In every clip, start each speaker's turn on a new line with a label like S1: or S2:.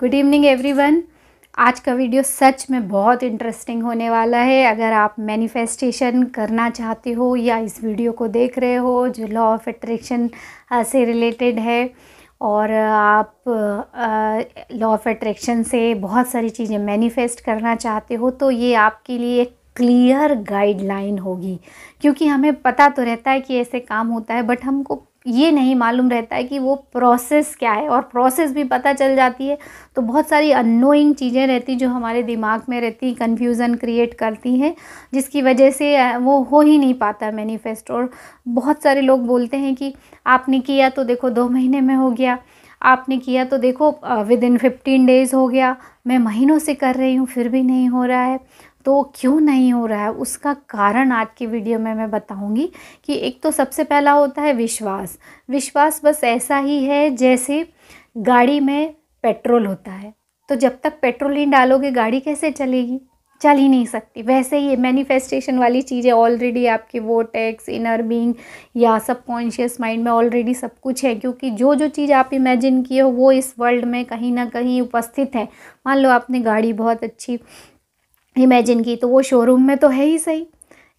S1: Good evening everyone. आज का video सच में बहुत इंटरेस्टिंग होने वाला है। अगर आप मैनिफेस्टेशन करना चाहते हो या इस वीडियो को देख रहे हो जो लॉ ऑफ अट्रैक्शन से रिलेटेड है और आप लॉ ऑफ अट्रैक्शन से बहुत सारी चीज़ें मैनिफेस्ट करना चाहते हो, तो ये आपके लिए एक क्लियर गाइडलाइन होगी। क्योंकि हमें पता तो रहता है कि ऐसे काम होता है, बट हमको ये नहीं मालूम रहता है कि वो प्रोसेस क्या है। और प्रोसेस भी पता चल जाती है तो बहुत सारी अननोइंग चीज़ें रहती जो हमारे दिमाग में रहती, कन्फ्यूज़न क्रिएट करती हैं, जिसकी वजह से वो हो ही नहीं पाता मैनिफेस्ट। और बहुत सारे लोग बोलते हैं कि आपने किया तो देखो 2 महीने में हो गया, आपने किया तो देखो विदिन 15 डेज़ हो गया, मैं महीनों से कर रही हूँ फिर भी नहीं हो रहा है। तो क्यों नहीं हो रहा है, उसका कारण आज की वीडियो में मैं बताऊंगी। कि एक तो सबसे पहला होता है विश्वास। विश्वास बस ऐसा ही है जैसे गाड़ी में पेट्रोल होता है, तो जब तक पेट्रोल नहीं डालोगे गाड़ी कैसे चलेगी, चल ही नहीं सकती। वैसे ही मैनिफेस्टेशन वाली चीज़ें ऑलरेडी आपके वोर्टेक्स, इनर बीइंग या सबकॉन्शियस माइंड में ऑलरेडी सब कुछ है। क्योंकि जो जो चीज़ आप इमेजिन किए हो वो इस वर्ल्ड में कहीं ना कहीं उपस्थित है। मान लो आपने गाड़ी बहुत अच्छी इमेजिन की, तो वो शोरूम में तो है ही सही,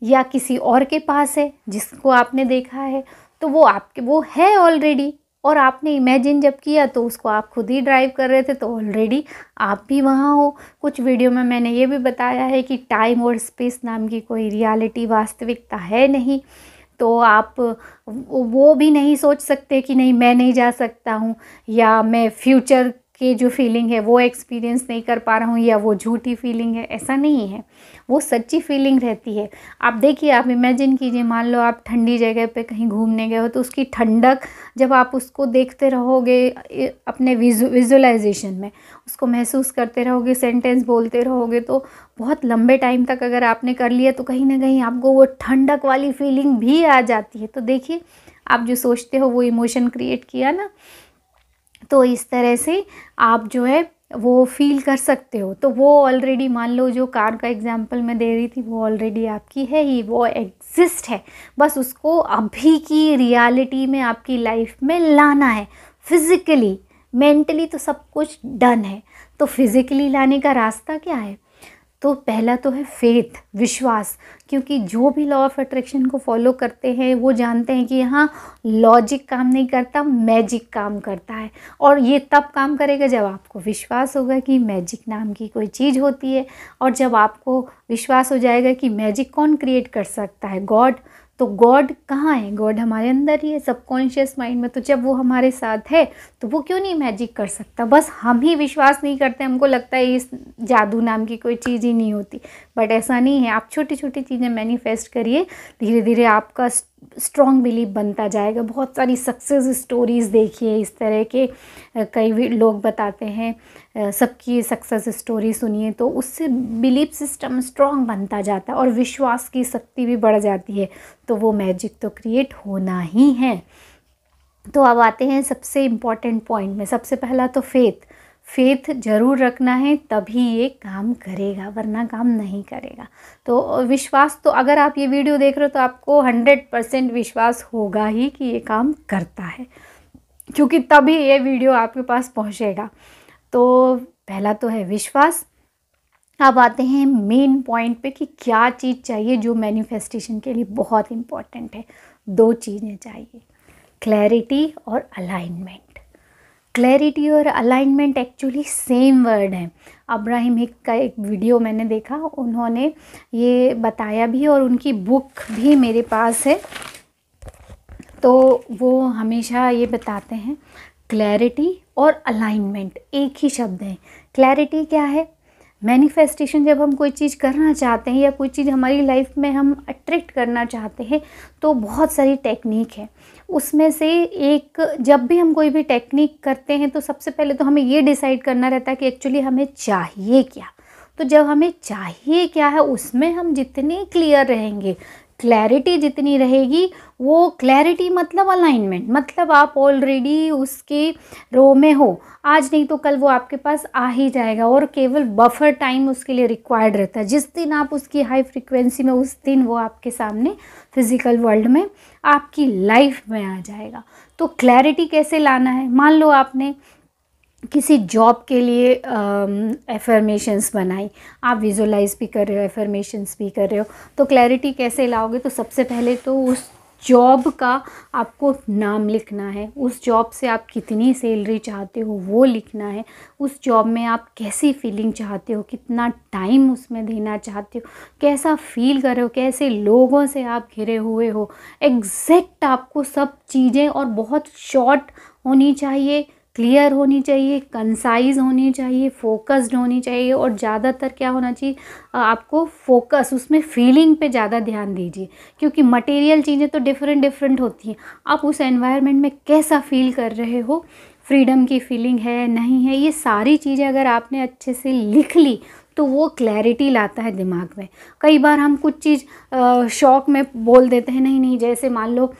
S1: या किसी और के पास है जिसको आपने देखा है, तो वो आपके वो है ऑलरेडी। और आपने इमेजिन जब किया तो उसको आप खुद ही ड्राइव कर रहे थे, तो ऑलरेडी आप भी वहाँ हो। कुछ वीडियो में मैंने ये भी बताया है कि टाइम और स्पेस नाम की कोई रियलिटी, वास्तविकता है नहीं। तो आप वो भी नहीं सोच सकते कि नहीं मैं नहीं जा सकता हूँ, या मैं फ्यूचर की जो फीलिंग है वो एक्सपीरियंस नहीं कर पा रहा हूँ, या वो झूठी फीलिंग है। ऐसा नहीं है, वो सच्ची फीलिंग रहती है। आप देखिए, आप इमेजिन कीजिए, मान लो आप ठंडी जगह पे कहीं घूमने गए हो, तो उसकी ठंडक जब आप उसको देखते रहोगे अपने विजुअलाइजेशन में, उसको महसूस करते रहोगे, सेंटेंस बोलते रहोगे, तो बहुत लंबे टाइम तक अगर आपने कर लिया तो कहीं ना कहीं आपको वो ठंडक वाली फीलिंग भी आ जाती है। तो देखिए, आप जो सोचते हो वो इमोशन क्रिएट किया ना, तो इस तरह से आप जो है वो फील कर सकते हो। तो वो ऑलरेडी, मान लो जो कार का एग्जांपल मैं दे रही थी, वो ऑलरेडी आपकी है ही, वो एग्जिस्ट है। बस उसको अभी की रियलिटी में आपकी लाइफ में लाना है। फिज़िकली, मेंटली तो सब कुछ डन है, तो फिज़िकली लाने का रास्ता क्या है? तो पहला तो है फेथ, विश्वास। क्योंकि जो भी लॉ ऑफ अट्रैक्शन को फॉलो करते हैं वो जानते हैं कि यहाँ लॉजिक काम नहीं करता, मैजिक काम करता है। और ये तब काम करेगा जब आपको विश्वास होगा कि मैजिक नाम की कोई चीज़ होती है। और जब आपको विश्वास हो जाएगा कि मैजिक कौन क्रिएट कर सकता है, गॉड। तो गॉड कहाँ है? गॉड हमारे अंदर ही है, सबकॉन्शियस माइंड में। तो जब वो हमारे साथ है तो वो क्यों नहीं मैजिक कर सकता? बस हम ही विश्वास नहीं करते, हमको लगता है इस जादू नाम की कोई चीज़ ही नहीं होती। बट ऐसा नहीं है। आप छोटी छोटी चीज़ें मैनिफेस्ट करिए, धीरे धीरे आपका स्ट्रॉन्ग बिलीव बनता जाएगा। बहुत सारी सक्सेस स्टोरीज़ देखिए इस तरह के, कई भी लोग बताते हैं, सबकी सक्सेस स्टोरी सुनिए, तो उससे बिलीफ सिस्टम स्ट्रॉन्ग बनता जाता है और विश्वास की शक्ति भी बढ़ जाती है। तो वो मैजिक तो क्रिएट होना ही है। तो अब आते हैं सबसे इम्पॉर्टेंट पॉइंट में। सबसे पहला तो फेथ। फेथ ज़रूर रखना है, तभी ये काम करेगा, वरना काम नहीं करेगा। तो विश्वास, तो अगर आप ये वीडियो देख रहे हो तो आपको 100% विश्वास होगा ही कि ये काम करता है, क्योंकि तभी ये वीडियो आपके पास पहुंचेगा। तो पहला तो है विश्वास। अब आते हैं मेन पॉइंट पे कि क्या चीज़ चाहिए जो मैनिफेस्टेशन के लिए बहुत इम्पॉर्टेंट है। 2 चीज़ें चाहिए, क्लैरिटी और अलाइनमेंट। क्लैरिटी और अलाइनमेंट एक्चुअली सेम वर्ड है। अब्राहम हिक का एक वीडियो मैंने देखा, उन्होंने ये बताया भी और उनकी बुक भी मेरे पास है। तो वो हमेशा ये बताते हैं, क्लैरिटी और अलाइनमेंट एक ही शब्द है। क्लैरिटी क्या है? मैनिफेस्टेशन, जब हम कोई चीज़ करना चाहते हैं या कोई चीज़ हमारी लाइफ में हम अट्रैक्ट करना चाहते हैं, तो बहुत सारी टेक्निक है। उसमें से एक, जब भी हम कोई भी टेक्निक करते हैं तो सबसे पहले तो हमें ये डिसाइड करना रहता है कि एक्चुअली हमें चाहिए क्या। तो जब हमें चाहिए क्या है, उसमें हम जितने क्लियर रहेंगे, क्लैरिटी जितनी रहेगी, वो क्लैरिटी मतलब अलाइनमेंट, मतलब आप ऑलरेडी उसके रो में हो। आज नहीं तो कल वो आपके पास आ ही जाएगा, और केवल बफर टाइम उसके लिए रिक्वायर्ड रहता है। जिस दिन आप उसकी हाई फ्रिक्वेंसी में, उस दिन वो आपके सामने फिजिकल वर्ल्ड में, आपकी लाइफ में आ जाएगा। तो क्लैरिटी कैसे लाना है? मान लो आपने किसी जॉब के लिए एफर्मेशंस बनाई, आप विजुलाइज भी कर रहे हो, एफर्मेशंस भी कर रहे हो, तो क्लैरिटी कैसे लाओगे? तो सबसे पहले तो उस जॉब का आपको नाम लिखना है, उस जॉब से आप कितनी सैलरी चाहते हो वो लिखना है, उस जॉब में आप कैसी फीलिंग चाहते हो, कितना टाइम उसमें देना चाहते हो, कैसा फील कर रहे हो, कैसे लोगों से आप घिरे हुए हो, एग्जैक्ट आपको सब चीज़ें, और बहुत शॉर्ट होनी चाहिए, क्लियर होनी चाहिए, कंसाइज होनी चाहिए, फोकस्ड होनी चाहिए, और ज़्यादातर क्या होना चाहिए, आपको फोकस उसमें फीलिंग पे ज़्यादा ध्यान दीजिए, क्योंकि मटेरियल चीज़ें तो डिफरेंट डिफरेंट होती हैं, आप उस एनवायरनमेंट में कैसा फील कर रहे हो, फ्रीडम की फीलिंग है नहीं है, ये सारी चीज़ें अगर आपने अच्छे से लिख ली तो वो क्लैरिटी लाता है दिमाग में। कई बार हम कुछ चीज़ शौक में बोल देते हैं, नहीं नहीं, जैसे मान लो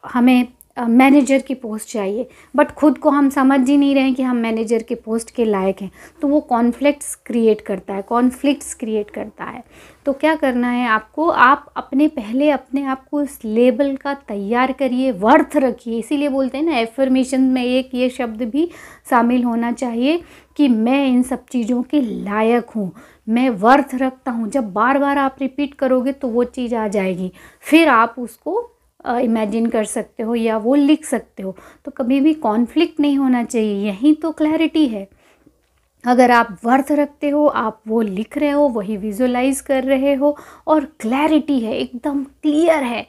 S1: हमें मैनेजर की पोस्ट चाहिए, बट खुद को हम समझ ही नहीं रहे हैं कि हम मैनेजर के पोस्ट के लायक हैं, तो वो कॉन्फ्लिक्ट्स क्रिएट करता है। तो क्या करना है आपको, आप पहले अपने आप को इस लेबल का तैयार करिए, वर्थ रखिए, इसीलिए बोलते हैं ना एफर्मेशन में एक ये शब्द भी शामिल होना चाहिए कि मैं इन सब चीज़ों के लायक हूँ, मैं वर्थ रखता हूँ। जब बार बार आप रिपीट करोगे तो वो चीज़ आ जाएगी, फिर आप उसको इमेजिन कर सकते हो या वो लिख सकते हो। तो कभी भी कॉन्फ्लिक्ट नहीं होना चाहिए, यही तो क्लैरिटी है। अगर आप वर्थ रखते हो, आप वो लिख रहे हो, वही विजुलाइज कर रहे हो, और क्लैरिटी है, एकदम क्लियर है,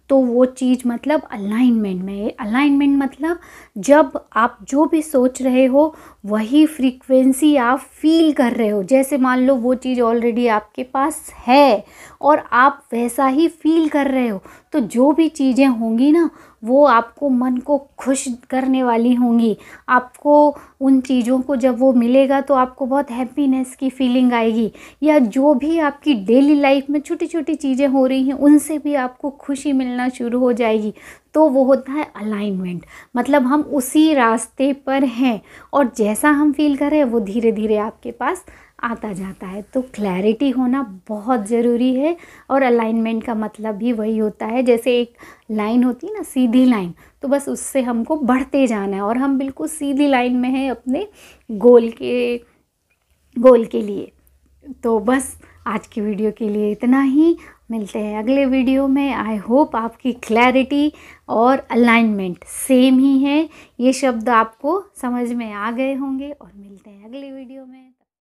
S1: तो वो चीज़ मतलब अलाइनमेंट में है। अलाइनमेंट मतलब जब आप जो भी सोच रहे हो वही फ्रीक्वेंसी आप फील कर रहे हो, जैसे मान लो वो चीज़ ऑलरेडी आपके पास है और आप वैसा ही फील कर रहे हो, तो जो भी चीज़ें होंगी ना वो आपको मन को खुश करने वाली होंगी। आपको उन चीज़ों को जब वो मिलेगा तो आपको बहुत हैप्पीनेस की फीलिंग आएगी, या जो भी आपकी डेली लाइफ में छोटी छोटी चीज़ें हो रही हैं उनसे भी आपको खुशी मिलना शुरू हो जाएगी। तो वो होता है अलाइनमेंट, मतलब हम उसी रास्ते पर हैं और जैसा हम फील कर रहे हैं वो धीरे धीरे आपके पास आता जाता है। तो क्लैरिटी होना बहुत ज़रूरी है, और अलाइनमेंट का मतलब भी वही होता है, जैसे एक लाइन होती है ना, सीधी लाइन, तो बस उससे हमको बढ़ते जाना है और हम बिल्कुल सीधी लाइन में हैं अपने गोल के लिए। तो बस आज की वीडियो के लिए इतना ही, मिलते हैं अगले वीडियो में। आई होप आपकी क्लैरिटी और अलाइनमेंट सेम ही है, ये शब्द आपको समझ में आ गए होंगे, और मिलते हैं अगले वीडियो में।